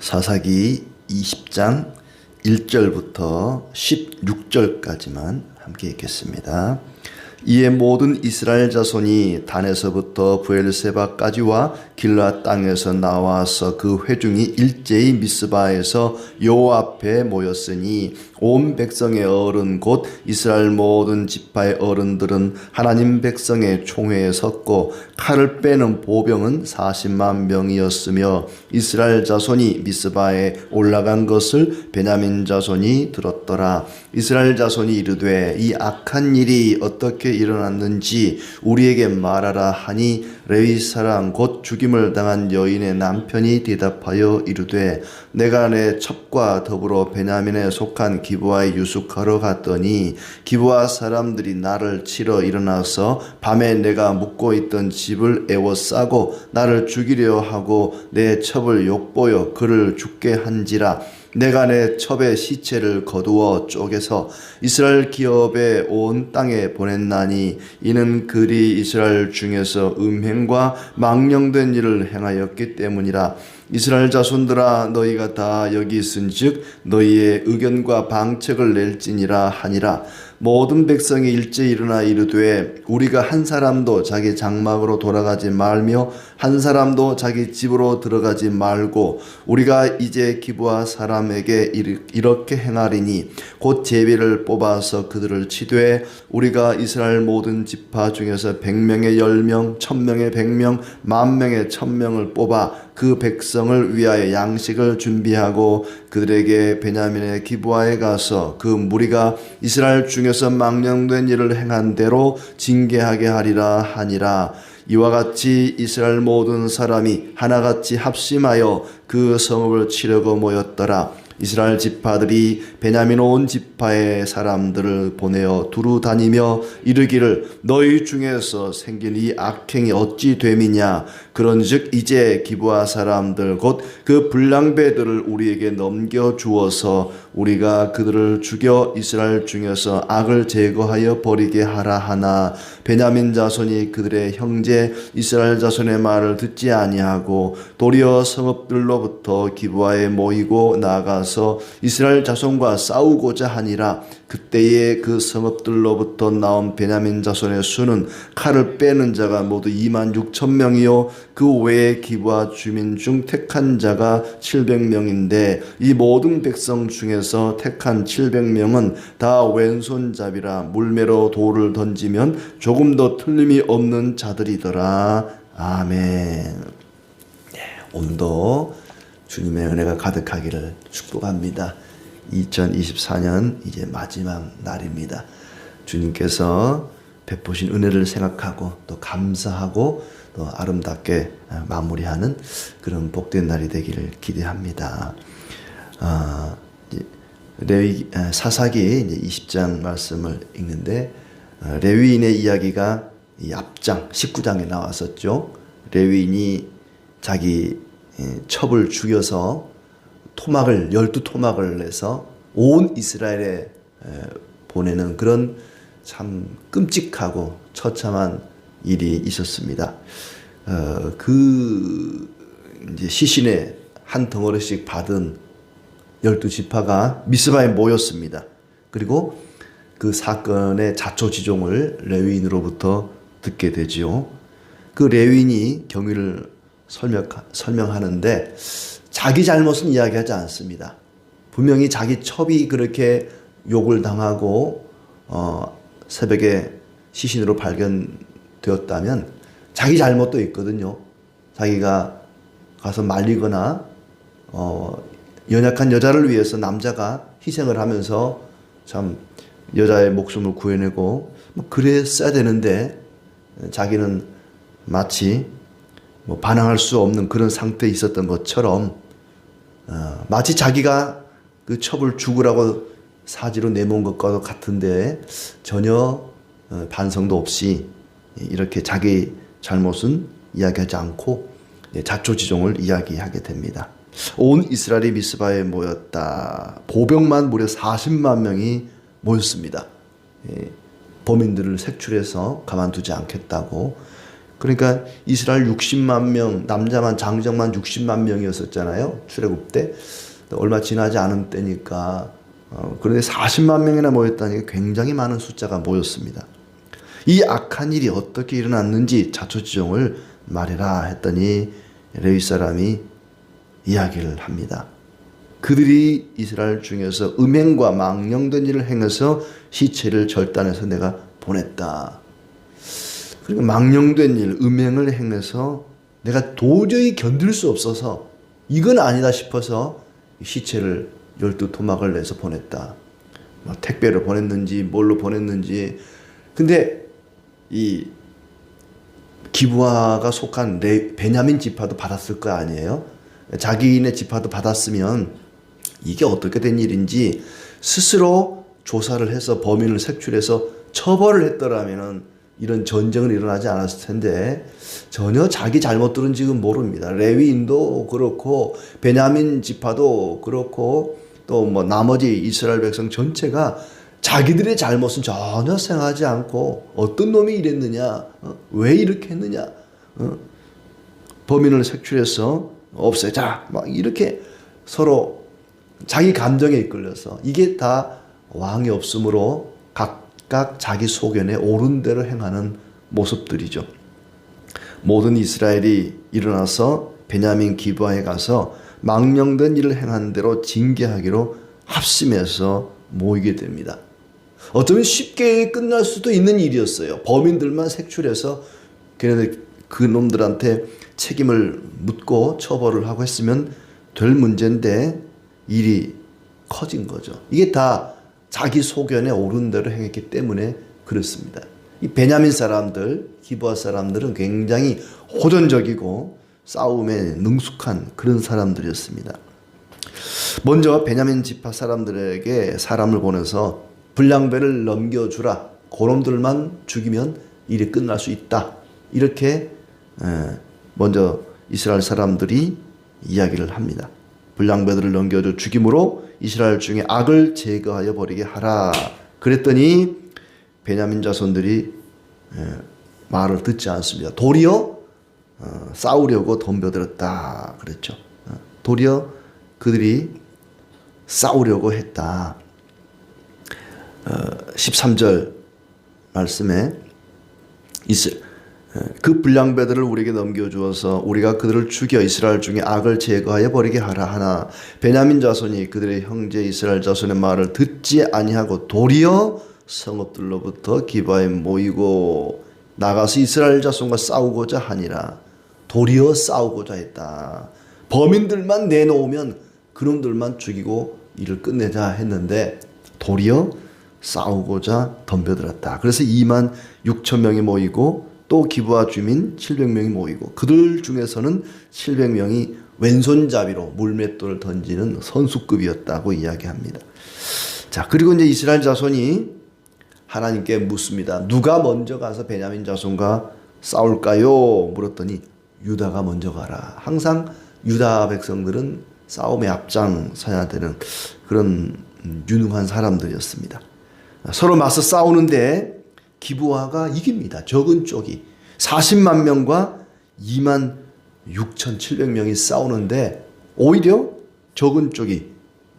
사사기 20장 1절부터 16절까지만 함께 읽겠습니다. 이에 모든 이스라엘 자손이 단에서부터 브엘세바까지와 길라 땅에서 나와서 그 회중이 일제히 미스바에서 여호와 앞에 모였으니 온 백성의 어른 곧 이스라엘 모든 지파의 어른들은 하나님 백성의 총회에 섰고 칼을 빼는 보병은 40만 명이었으며 이스라엘 자손이 미스바에 올라간 것을 베냐민 자손이 들었더라. 이스라엘 자손이 이르되 이 악한 일이 어떻게 일어났는지 우리에게 말하라 하니 레위 사람 곧 죽임을 당한 여인의 남편이 대답하여 이르되 내가 내 첩과 더불어 베냐민에 속한 기브아에 유숙하러 갔더니 기브아 사람들이 나를 치러 일어나서 밤에 내가 묵고 있던 집을 에워싸고 나를 죽이려 하고 내 첩을 욕보여 그를 죽게 한지라. 내가 내 첩의 시체를 거두어 쪼개서 이스라엘 기업의 온 땅에 보냈나니 이는 그들이 이스라엘 중에서 음행과 망령된 일을 행하였기 때문이라. 이스라엘 자손들아 너희가 다 여기 있은즉 너희의 의견과 방책을 낼지니라 하니라. 모든 백성이 일제히 일어나 이르되 우리가 한 사람도 자기 장막으로 돌아가지 말며 한 사람도 자기 집으로 들어가지 말고 우리가 이제 기브아 사람에게 이렇게 행하리니 곧 제비를 뽑아서 그들을 치되 우리가 이스라엘 모든 지파 중에서 100명의 10명 1000명의 100명 10,000명의 1000명을 뽑아 그 백성을 위하여 양식을 준비하고 그들에게 베냐민의 기브아에 가서 그 무리가 이스라엘 중에서 망령된 일을 행한 대로 징계하게 하리라 하니라. 이와 같이 이스라엘 모든 사람이 하나같이 합심하여 그 성읍을 치려고 모였더라. 이스라엘 지파들이 베냐민 온 지파의 사람들을 보내어 두루 다니며 이르기를 너희 중에서 생긴 이 악행이 어찌 됨이냐. 그런즉 이제 기브아 사람들 곧 그 불량배들을 우리에게 넘겨 주어서 우리가 그들을 죽여 이스라엘 중에서 악을 제거하여 버리게 하라 하나 베냐민 자손이 그들의 형제 이스라엘 자손의 말을 듣지 아니하고 도리어 성읍들로부터 기브아에 모이고 나아가서 이스라엘 자손과 싸우고자 하니라. 그때에 그 성읍들로부터 나온 베냐민 자손의 수는 칼을 빼는 자가 모두 26,000명이요 그 외에 기브아 주민 중 택한 자가 700명인데 이 모든 백성 중에서 택한 700명은 다 왼손잡이라 물매로 돌을 던지면 조금도 틀림이 없는 자들이더라. 아멘. 오늘도 주님의 은혜가 가득하기를 축복합니다. 2024년 이제 마지막 날입니다. 주님께서 베푸신 은혜를 생각하고 또 감사하고 또 아름답게 마무리하는 그런 복된 날이 되기를 기대합니다. 사사기 20장 말씀을 읽는데 레위인의 이야기가 이 앞장 19장에 나왔었죠. 레위인이 자기 첩을 죽여서 토막을 12토막을 내서 온 이스라엘에 보내는 그런 참 끔찍하고 처참한 일이 있었습니다. 그 이제 시신의 한 덩어리씩 받은 12지파가 미스바에 모였습니다. 그리고 그 사건의 자초지종을 레위인으로부터 듣게 되지요. 그 레위인이 경위를 설명하는데 자기 잘못은 이야기하지 않습니다. 분명히 자기 첩이 그렇게 욕을 당하고 새벽에 시신으로 발견되었다면 자기 잘못도 있거든요. 자기가 가서 말리거나 연약한 여자를 위해서 남자가 희생을 하면서 참 여자의 목숨을 구해내고 그랬어야 되는데 자기는 마치 반항할 수 없는 그런 상태에 있었던 것처럼 마치 자기가 그 첩을 죽으라고 사지로 내몬 것과 같은데 전혀 반성도 없이 이렇게 자기 잘못은 이야기하지 않고 자초지종을 이야기하게 됩니다. 온 이스라엘이 미스바에 모였다. 보병만 무려 40만 명이 모였습니다. 범인들을 색출해서 가만두지 않겠다고 그러니까 이스라엘 60만 명, 남자만 장정만 60만 명이었었잖아요. 출애굽 때. 얼마 지나지 않은 때니까. 그런데 40만 명이나 모였다니 굉장히 많은 숫자가 모였습니다. 이 악한 일이 어떻게 일어났는지 자초지종을 말해라 했더니 레위 사람이 이야기를 합니다. 그들이 이스라엘 중에서 음행과 망령된 일을 행해서 시체를 절단해서 내가 보냈다. 그리고 망령된 일, 음행을 행해서 내가 도저히 견딜 수 없어서 이건 아니다 싶어서 시체를 12토막을 내서 보냈다. 뭐 택배로 보냈는지 뭘로 보냈는지. 근데 이 기브아가 속한 베냐민 지파도 받았을 거 아니에요? 자기네 지파도 받았으면 이게 어떻게 된 일인지 스스로 조사를 해서 범인을 색출해서 처벌을 했더라면은 이런 전쟁은 일어나지 않았을 텐데 전혀 자기 잘못들은 지금 모릅니다. 레위인도 그렇고 베냐민 지파도 그렇고 또 뭐 나머지 이스라엘 백성 전체가 자기들의 잘못은 전혀 생각하지 않고 어떤 놈이 이랬느냐, 왜 이렇게 했느냐, 범인을 색출해서 없애자 막 이렇게 서로 자기 감정에 이끌려서 이게 다 왕이 없으므로 각각 자기 소견에 옳은 대로 행하는 모습들이죠. 모든 이스라엘이 일어나서 베냐민 기브아에 가서 망령된 일을 행한 대로 징계하기로 합심해서 모이게 됩니다. 어쩌면 쉽게 끝날 수도 있는 일이었어요. 범인들만 색출해서 걔네들 그 놈들한테 책임을 묻고 처벌을 하고 했으면 될 문제인데 일이 커진 거죠. 이게 다 자기 소견에 옳은 대로 행했기 때문에 그렇습니다. 이 베냐민 사람들, 기브아 사람들은 굉장히 호전적이고 싸움에 능숙한 그런 사람들이었습니다. 먼저 베냐민 지파 사람들에게 사람을 보내서 불량배를 넘겨주라. 그놈들만 죽이면 일이 끝날 수 있다. 이렇게 먼저 이스라엘 사람들이 이야기를 합니다. 불량배들을 넘겨줘 죽임으로 이스라엘 중에 악을 제거하여 버리게 하라. 그랬더니 베냐민 자손들이 말을 듣지 않습니다. 도리어 싸우려고 덤벼들었다 그랬죠. 도리어 그들이 싸우려고 했다. 13절 말씀에 그 불량배들을 우리에게 넘겨주어서 우리가 그들을 죽여 이스라엘 중에 악을 제거하여 버리게 하라 하나 베냐민 자손이 그들의 형제 이스라엘 자손의 말을 듣지 아니하고 도리어 성읍들로부터 기브아에 모이고 나가서 이스라엘 자손과 싸우고자 하니라. 도리어 싸우고자 했다. 범인들만 내놓으면 그놈들만 죽이고 일을 끝내자 했는데 도리어 싸우고자 덤벼들었다. 그래서 2만 6천 명이 모이고 또 기브아 주민 700명이 모이고 그들 중에서는 700명이 왼손잡이로 물맷돌을 던지는 선수급이었다고 이야기합니다. 자, 그리고 이제 이스라엘 자손이 하나님께 묻습니다. 누가 먼저 가서 베냐민 자손과 싸울까요? 물었더니 유다가 먼저 가라. 항상 유다 백성들은 싸움에 앞장서야 되는 그런 유능한 사람들이었습니다. 서로 맞서 싸우는데 기브아가 이깁니다. 적은 쪽이 40만 명과 2만 6,700명이 싸우는데 오히려 적은 쪽이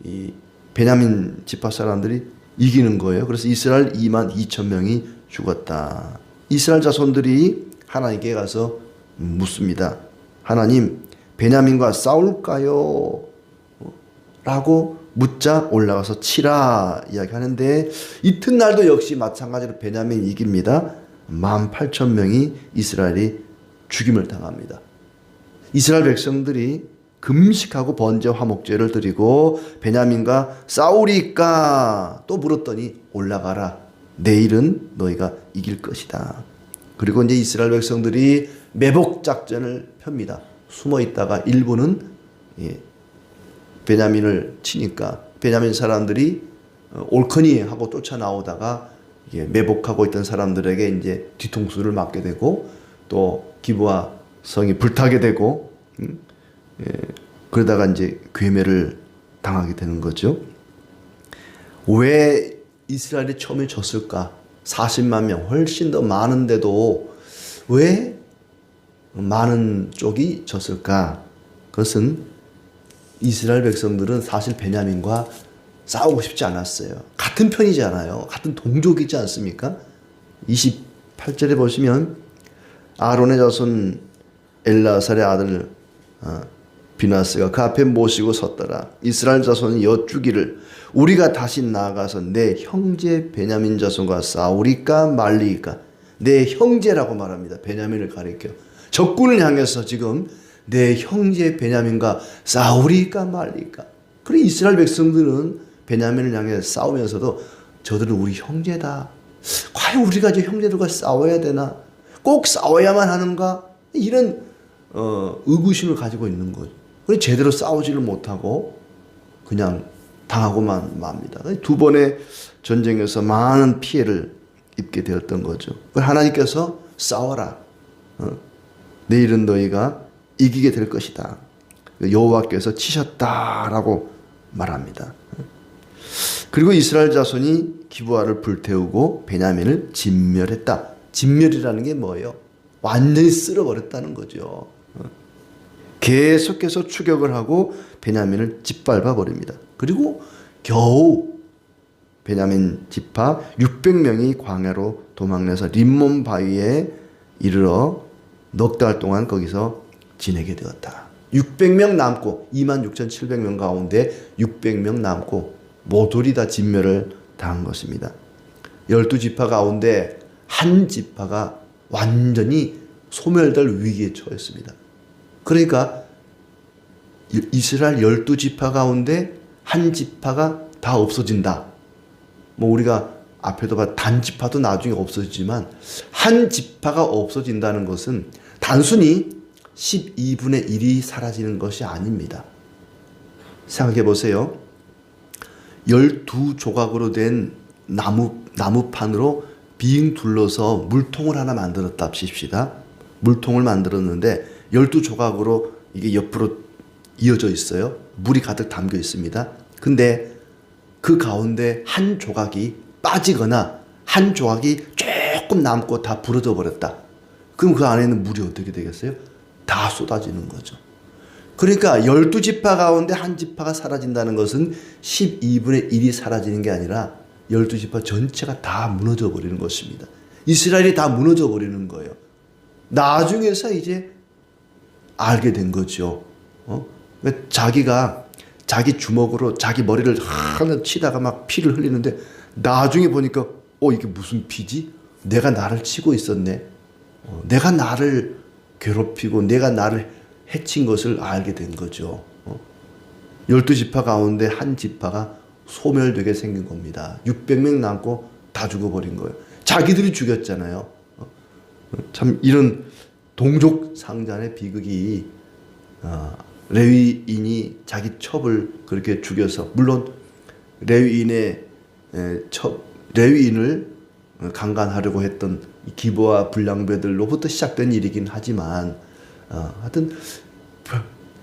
이 베냐민 지파 사람들이 이기는 거예요. 그래서 이스라엘 2만 2천 명이 죽었다. 이스라엘 자손들이 하나님께 가서 묻습니다. 하나님, 베냐민과 싸울까요? 라고 묻자 올라가서 치라 이야기하는데 이튿날도 역시 마찬가지로 베냐민이 이깁니다. 18,000명이 이스라엘이 죽임을 당합니다. 이스라엘 백성들이 금식하고 번제 화목제를 드리고 베냐민과 싸우리까 또 물었더니 올라가라. 내일은 너희가 이길 것이다. 그리고 이제 이스라엘 백성들이 매복 작전을 펴니다. 숨어 있다가 일부는 베냐민을 치니까 베냐민 사람들이 옳거니 하고 쫓아 나오다가 매복하고 있던 사람들에게 이제 뒤통수를 맞게 되고 또 기브아 성이 불타게 되고 그러다가 이제 괴멸을 당하게 되는 거죠. 왜 이스라엘이 처음에 졌을까? 40만 명 훨씬 더 많은데도 왜 많은 쪽이 졌을까? 그것은 이스라엘 백성들은 사실 베냐민과 싸우고 싶지 않았어요. 같은 편이잖아요. 같은 동족이지 않습니까? 28절에 보시면 아론의 자손 엘라살의 아들 비나스가 그 앞에 모시고 섰더라. 이스라엘 자손이 여쭈기를 우리가 다시 나아가서 내 형제 베냐민 자손과 싸우리까 말리까. 내 형제라고 말합니다. 베냐민을 가리켜. 적군을 향해서 지금 내 형제 베냐민과 싸우리까 말리까. 그래 이스라엘 백성들은 베냐민을 향해 싸우면서도 저들은 우리 형제다. 과연 우리가 저 형제들과 싸워야 되나? 꼭 싸워야만 하는가? 이런 의구심을 가지고 있는 거죠. 그래 제대로 싸우지를 못하고 그냥 당하고만 맙니다. 두 번의 전쟁에서 많은 피해를 입게 되었던 거죠. 하나님께서 싸워라. 내일은 너희가 이기게 될 것이다. 여호와께서 치셨다라고 말합니다. 그리고 이스라엘 자손이 기브아를 불태우고 베냐민을 진멸했다. 진멸이라는 게 뭐예요? 완전히 쓸어버렸다는 거죠. 계속해서 추격을 하고 베냐민을 짓밟아 버립니다. 그리고 겨우 베냐민 지파 600명이 광야로 도망내서 림몬 바위에 이르러 넉 달 동안 거기서 지내게 되었다. 600명 남고 26,700명 가운데 600명 남고 모조리 다 진멸을 당한 것입니다. 12지파 가운데 한 지파가 완전히 소멸될 위기에 처했습니다. 그러니까 이스라엘 12지파 가운데 한 지파가 다 없어진다. 뭐 우리가 앞에도 봐 단지파도 나중에 없어지지만 한 지파가 없어진다는 것은 단순히 12분의 1이 사라지는 것이 아닙니다. 생각해 보세요. 12조각으로 된 나무판으로 빙 둘러서 물통을 하나 만들었다 합시다. 물통을 만들었는데 12조각으로 이게 옆으로 이어져 있어요. 물이 가득 담겨 있습니다. 근데 그 가운데 한 조각이 빠지거나 한 조각이 조금 남고 다 부러져 버렸다. 그럼 그 안에 있는 물이 어떻게 되겠어요? 다 쏟아지는 거죠. 그러니까 12지파 가운데 한 지파가 사라진다는 것은 12분의 1이 사라지는 게 아니라 12지파 전체가 다 무너져 버리는 것입니다. 이스라엘이 다 무너져 버리는 거예요. 나중에서 이제 알게 된 거죠. 자기가 자기 주먹으로 자기 머리를 하나 치다가 막 피를 흘리는데 나중에 보니까 이게 무슨 피지? 내가 나를 치고 있었네. 내가 나를 괴롭히고 내가 나를 해친 것을 알게 된 거죠. 12지파 가운데 한 지파가 소멸되게 생긴 겁니다. 600명 남고 다 죽어버린 거예요. 자기들이 죽였잖아요. 참 이런 동족 상잔의 비극이 레위인이 자기 첩을 그렇게 죽여서 물론 레위인을 강간하려고 했던 기브아 불량배들로부터 시작된 일이긴 하지만 하여튼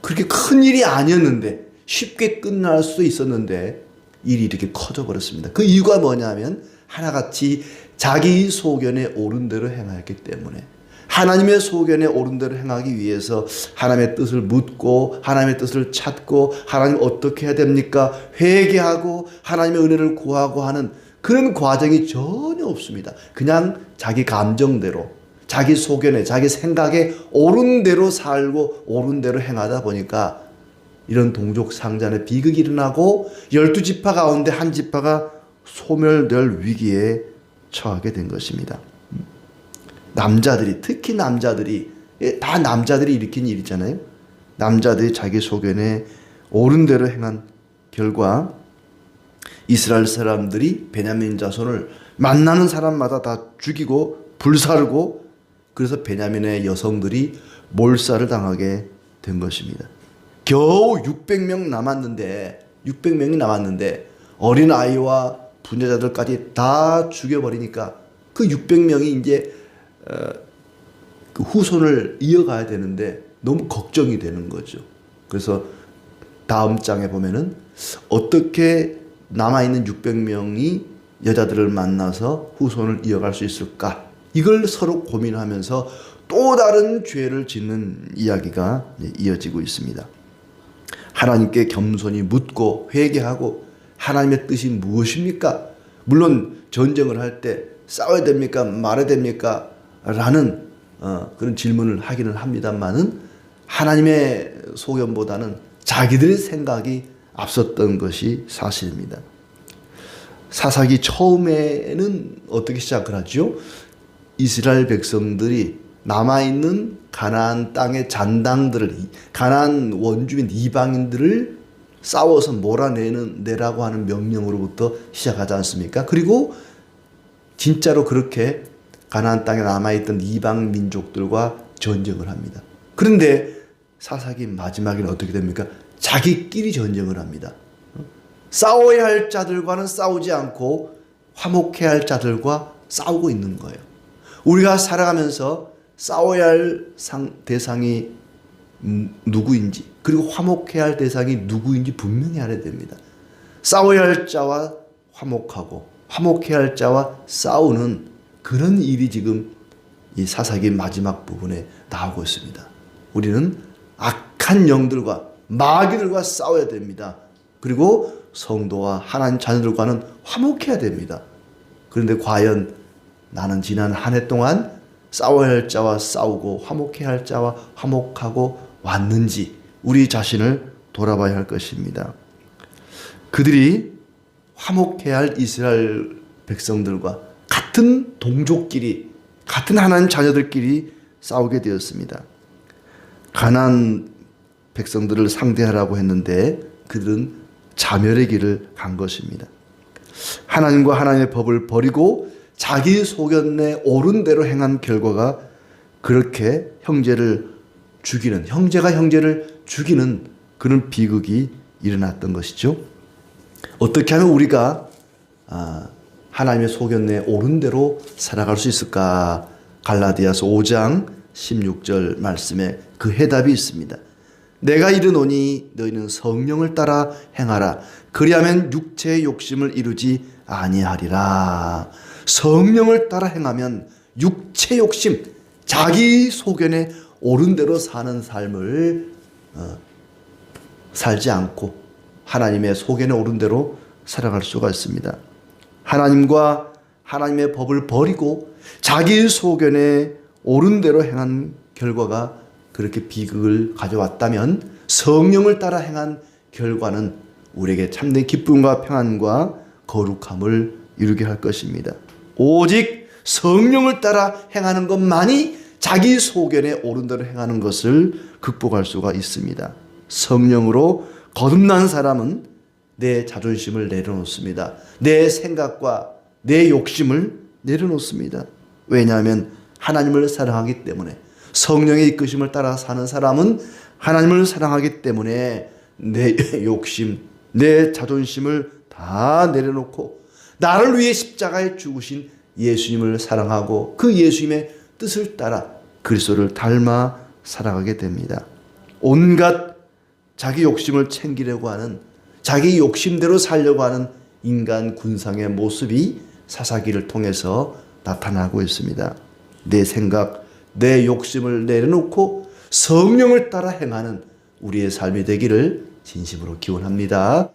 그렇게 큰 일이 아니었는데 쉽게 끝날 수 있었는데 일이 이렇게 커져 버렸습니다. 그 이유가 뭐냐면 하나같이 자기 소견에 옳은 대로 행하였기 때문에 하나님의 소견에 옳은 대로 행하기 위해서 하나님의 뜻을 묻고 하나님의 뜻을 찾고 하나님 어떻게 해야 됩니까? 회개하고 하나님의 은혜를 구하고 하는 그런 과정이 전혀 없습니다. 그냥 자기 감정대로 자기 소견에 자기 생각에 옳은 대로 살고 옳은 대로 행하다 보니까 이런 동족 상잔의 비극이 일어나고 12지파 가운데 한 지파가 소멸될 위기에 처하게 된 것입니다. 남자들이 특히 남자들이 다 남자들이 일으킨 일이잖아요. 남자들이 자기 소견에 옳은 대로 행한 결과 이스라엘 사람들이 베냐민 자손을 만나는 사람마다 다 죽이고 불살고 그래서 베냐민의 여성들이 몰살을 당하게 된 것입니다. 겨우 600명이 남았는데 어린아이와 분여자들까지 다 죽여버리니까 그 600명이 이제 그 후손을 이어가야 되는데 너무 걱정이 되는 거죠. 그래서 다음 장에 보면은 어떻게 남아있는 600명이 여자들을 만나서 후손을 이어갈 수 있을까? 이걸 서로 고민하면서 또 다른 죄를 짓는 이야기가 이어지고 있습니다. 하나님께 겸손히 묻고 회개하고 하나님의 뜻이 무엇입니까? 물론 전쟁을 할 때 싸워야 됩니까? 말아야 됩니까? 라는 그런 질문을 하기는 합니다만은 하나님의 소견보다는 자기들의 생각이 앞섰던 것이 사실입니다. 사사기 처음에는 어떻게 시작을 하죠? 이스라엘 백성들이 남아있는 가나안 땅의 잔당들을, 가나안 원주민 이방인들을 싸워서 몰아내라고 하는 명령으로부터 시작하지 않습니까? 그리고 진짜로 그렇게 가나안 땅에 남아있던 이방 민족들과 전쟁을 합니다. 그런데 사사기 마지막에는 어떻게 됩니까? 자기끼리 전쟁을 합니다. 싸워야 할 자들과는 싸우지 않고 화목해야 할 자들과 싸우고 있는 거예요. 우리가 살아가면서 싸워야 할 대상이 누구인지, 그리고 화목해야 할 대상이 누구인지 분명히 알아야 됩니다. 싸워야 할 자와 화목하고 화목해야 할 자와 싸우는 그런 일이 지금 이 사사기 마지막 부분에 나오고 있습니다. 우리는 악한 영들과 마귀들과 싸워야 됩니다. 그리고 성도와 하나님 자녀들과는 화목해야 됩니다. 그런데 과연 나는 지난 한 해 동안 싸워야 할 자와 싸우고 화목해야 할 자와 화목하고 왔는지 우리 자신을 돌아봐야 할 것입니다. 그들이 화목해야 할 이스라엘 백성들과 같은 동족끼리, 같은 하나님 자녀들끼리 싸우게 되었습니다. 가나안 백성들을 상대하라고 했는데 그들은 자멸의 길을 간 것입니다. 하나님과 하나님의 법을 버리고 자기 소견에 옳은 대로 행한 결과가 그렇게 형제가 형제를 죽이는 그런 비극이 일어났던 것이죠. 어떻게 하면 우리가 하나님의 소견에 옳은 대로 살아갈 수 있을까? 갈라디아서 5장 16절 말씀에 그 해답이 있습니다. 내가 이르노니 너희는 성령을 따라 행하라. 그리하면 육체의 욕심을 이루지 아니하리라. 성령을 따라 행하면 육체 욕심, 자기 소견에 옳은 대로 사는 삶을 살지 않고 하나님의 소견에 옳은 대로 살아갈 수가 있습니다. 하나님과 하나님의 법을 버리고 자기 소견에 옳은 대로 행한 결과가 그렇게 비극을 가져왔다면 성령을 따라 행한 결과는 우리에게 참된 기쁨과 평안과 거룩함을 이루게 할 것입니다. 오직 성령을 따라 행하는 것만이 자기 소견에 옳은 대로 행하는 것을 극복할 수가 있습니다. 성령으로 거듭난 사람은 내 자존심을 내려놓습니다. 내 생각과 내 욕심을 내려놓습니다. 왜냐하면 하나님을 사랑하기 때문에, 성령의 이끄심을 따라 사는 사람은 하나님을 사랑하기 때문에 내 욕심, 내 자존심을 다 내려놓고 나를 위해 십자가에 죽으신 예수님을 사랑하고 그 예수님의 뜻을 따라 그리스도를 닮아 살아가게 됩니다. 온갖 자기 욕심을 챙기려고 하는, 자기 욕심대로 살려고 하는 인간 군상의 모습이 사사기를 통해서 나타나고 있습니다. 내 생각, 내 욕심을 내려놓고 성령을 따라 행하는 우리의 삶이 되기를 진심으로 기원합니다.